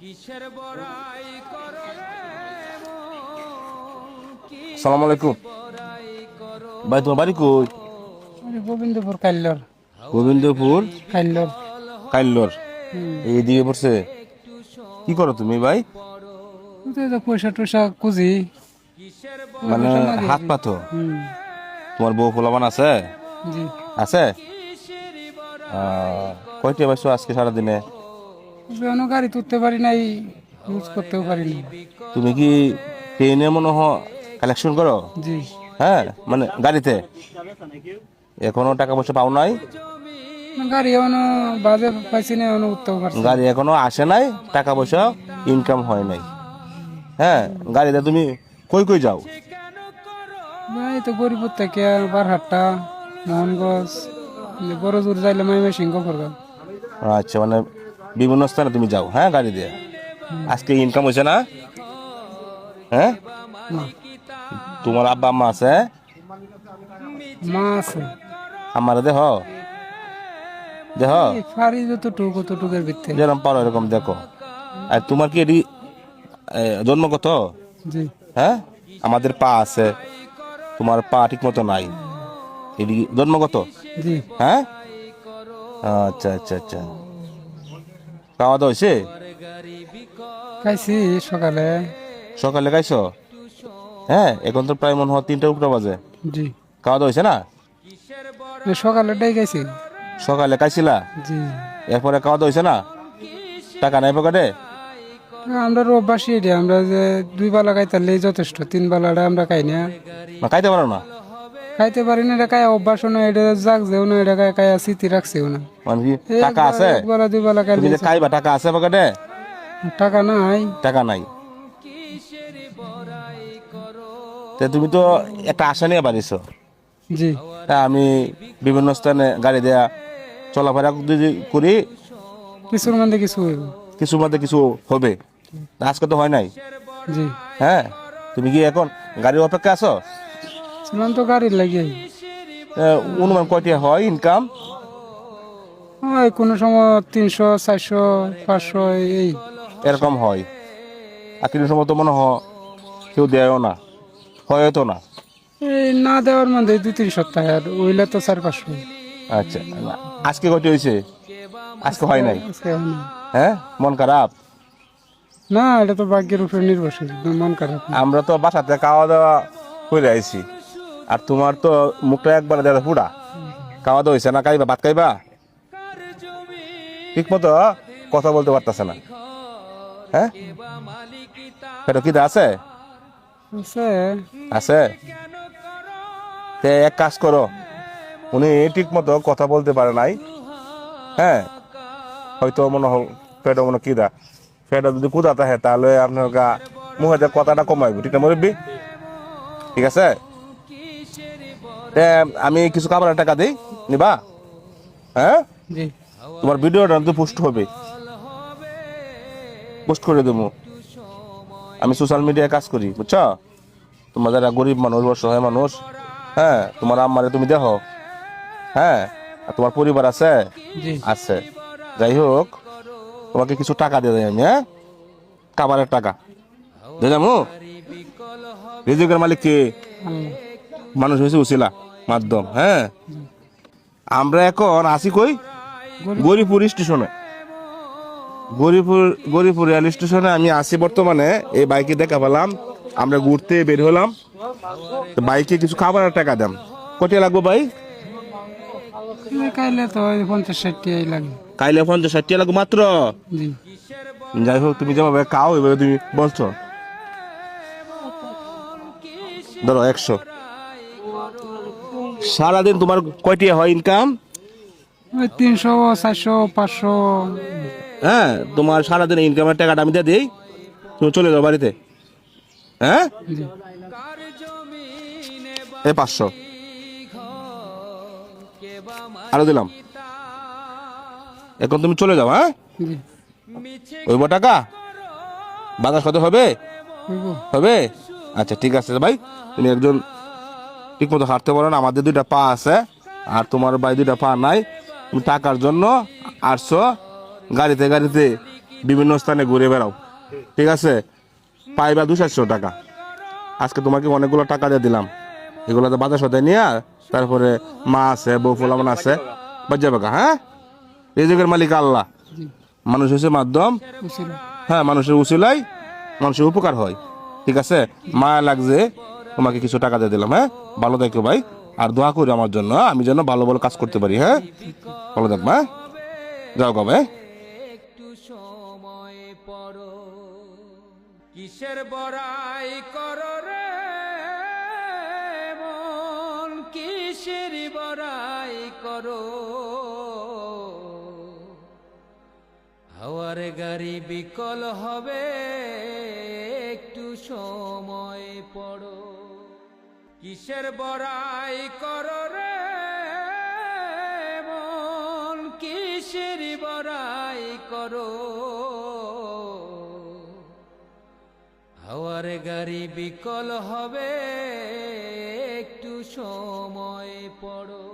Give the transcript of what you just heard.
আসসালামু আলাইকুম ভাই, তোমার বাড়ি কই? গোবিন্দপুর কাইল্লর। গোবিন্দপুর কাইল্লর। কাইল্লর এইদিকে পড়ছে। কি করো তুমি ভাই? পয়সা টয়সা খুঁজি, মানে হাত পাতো? তোমার বউ পোলাপান আছে? জি আছে। কয়টা পাইছো আজকে সারাদিনে? কোনো গাড়ি তুলতে পারি নাই, ইউজ করতেও পারি না। তুমি কি ট্রেনে মনে হয় কালেকশন করো? জি হ্যাঁ, মানে গাড়িতে এখনো টাকা পয়সা পাও নাই? গাড়ি এখনো বাজে পাইছি না, এখনো উঠতেও পারছি না। গাড়ি এখনো আসে নাই, টাকা পয়সা ইনকাম হয় নাই। হ্যাঁ, গাড়িতে তুমি কই কই যাও? ভাই তো গরিপুর থেকে বারহাট্টা, মোহনগঞ্জ, বড় জোর যাইলে মাইমা সিংহ করবো। আচ্ছা, মানে বিভিন্ন স্থানে তুমি যাও, হ্যাঁ, গাড়ি দিয়ে। আজকে ইনকাম হয়েছে না? হ্যাঁ, না, তোমার আব্বা আম্মা আছে? মা আছে। আমার দেহ দেহ ফারি যতটুকু অতটুকের ভিতরে। যেরকম পারো এরকম দেখো। আর তোমার কি এটি জন্মগত? জি হ্যাঁ, আমাদের পা আছে, তোমার পা ঠিক মতো নাই, এটি জন্মগত? জি হ্যাঁ, আচ্ছা আচ্ছা আচ্ছা। খাওয়া দাওয়া হয়েছে? খাইছি সকালে। সকালে খাইছো? হ্যাঁ, এখন তো প্রায় মনে হয় 3টার উপরে বাজে। জি খাওয়া দাওয়া হয়েছে না? সকালেটাই খাইছি। সকালে খাইছিলা, জি এরপরে খাওয়া দাওয়া হয়েছে না? টাকা নাই পকেটে? আমরা অভ্যাসী এটা, আমরা যে 2 বেলা খাইতারলেই যথেষ্ট, 3 বেলাটা আমরা খাই না। না, খাইতে পারো না? খাইতে পারি না, এটা খাই অভ্যাস না, এটা জাগ যেও না, এটা খাই স্মৃতি রাখছেও না। মানে কি টাকা আছে? 1 বেলা 2 বেলা তুমি খাইলে যে খাইবা, টাকা আছে পকেটে? টাকা নাই। টাকা নাই, তা তুমি তো একটা আশা নিয়ে বাড়িছো। জি তা আমি বিভিন্ন স্থানে গাড়ি দেয়া চলাফেরা যদি করি, কিছুর মধ্যে কিছু হইব। কিছু মধ্যে কিছু হবে। তা আজকে তো হয় নাই। জি হ্যাঁ, তুমি কি এখন গাড়ির অপেক্ষা আছো? ছিলাম তো গাড়ির লাগে। অনুমান কয়টা হয় ইনকাম? হয় কোনো সময় 300, 400, 500 এই। এরকম হয়। আর কিন্তু সময় তো মনে হয় কেউ দেয়ও না, হয়তো না। এই না দেওয়ার মধ্যে 2-3 সপ্তাহ, আর ওইলে তো 400-500। আচ্ছা, আজকে কয়টা হয়েছে? আজকে হয় নাই। আজকে হয় না। হ্যাঁ, মন খারাপ? না, এটা তো ভাগ্যের উপরে নির্ভরশীল, মন খারাপ না। আমরা তো বাসাতে খাওয়া দাওয়া করে আইছি, আর তোমার তো মুখটা একবার দেওয়া পুরা। খাওয়া দাওয়া হয়েছে না? খাইবা, ভাত খাইবা? ঠিক মতো কথা বলতে পারতেছে না। হ্যাঁ, পেটে খিদা আছে? আছে। আছে। তে এক কাজ করো, উনি ঠিক মতো কথা বলতে পারে নাই। হ্যাঁ, হয়তো মনে হয় পেটে মনে খিদা, পেটে যদি ক্ষুধা থাকে তাহলে আপনার মুখে কথাটা কমাইব, ঠিক না মুরব্বী? ঠিক আছে, আমি কিছু খাবারের টাকা দিই, নিবা? হ্যাঁ, জি তোমার ভিডিওটা তো পোস্ট হবে, পোস্ট করে দেবো। আমি সোশ্যাল মিডিয়ায় কাজ করি, বুঝছো? তোমার যারা গরিব মানুষ, অসহায় মানুষ, হ্যাঁ, তোমার আম্মারে তুমি দেখো। হ্যাঁ, আর তোমার পরিবার আছে? জি আছে। যাই হোক, তোমাকে কিছু টাকা দিয়ে দেয় আমি, হ্যাঁ, খাবারের টাকা দিয়ে যাবো। রিজিকের মালিক কে? আল্লাহ। মানুষ হয়েছে উসিলা, মাধ্যম। হ্যাঁ, আমরা এখন আসি কই? গরিপুর স্টেশনে। গরিপুর রেল স্টেশনে আমি আসি বর্তমানে। এই বাইকে দেখা পেলাম, আমরা ঘুরতে বের হলাম, বাইকে কিছু খাবারের টাকা দেন। কত লাগবো ভাই? খাইলে তো 50-60 এই লাগে। কাইলে 50-60 লাগবো মাত্র। জি যাই হোক, তুমি যেভাবে খাও এভাবে তুমি বলছো। ধরো 100। সারাদিন তোমার কয়টি হয় ইনকাম? ওই 300, 400, 500। হ্যাঁ, তোমার সারাদিনের ইনকামের টাকাটা আমি দিয়ে দিই, তুমি চলে যাও বাড়িতে। হ্যাঁ, জি এই 500 আরো দিলাম, এখন তুমি চলে যাও। হ্যাঁ, জি ওইব টাকা বাজার কত হবে? হইব। হবে। আচ্ছা, ঠিক আছে ভাই, তুমি একজন ঠিক মতো হাঁটতে পারো না, আমাদের 2টা পা আছে আর তোমার ভাই 2টা পা নাই। তুমি টাকার জন্য আসছো, গাড়িতে গাড়িতে বিভিন্ন স্থানে ঘুরে বেড়াও, ঠিক আছে? পাইবা 200 টাকা। আজকে তোমাকে অনেকগুলো টাকা দিয়ে দিলাম, এগুলোতে বাজার সদাই নিয়ে তারপরে মা আছে, বউ ফোলামান আছে, বাজ্যা বাগা। হ্যাঁ, এই যুগের মালিক আল্লাহ, জি মানুষ হচ্ছে মাধ্যম। বুঝছিল। হ্যাঁ, মানুষের উচিলাই মানুষের উপকার হয়, ঠিক আছে? মায়া লাগছে, তোমাকে কিছু টাকা দিয়ে দিলাম। হ্যাঁ, ভালো থাকো ভাই, আর দোয়া করি আমার জন্য, আমি যেন ভালো ভালো কাজ করতে পারি। হ্যাঁ, ভালো থাকবা, হ্যাঁ? যাও কবে। একটু সময় পড়ো, কিসের বড়াই করো রে মন, কিসের বড়াই করো, হাওয়ার গাড়ি বিকল হবে, একটু সময় পড়ো, কিসের বড়াই করো রে মন, কিসের বড়াই করো, হাওয়ার গাড়ি বিকল হবে, একটু সময় পড়ো।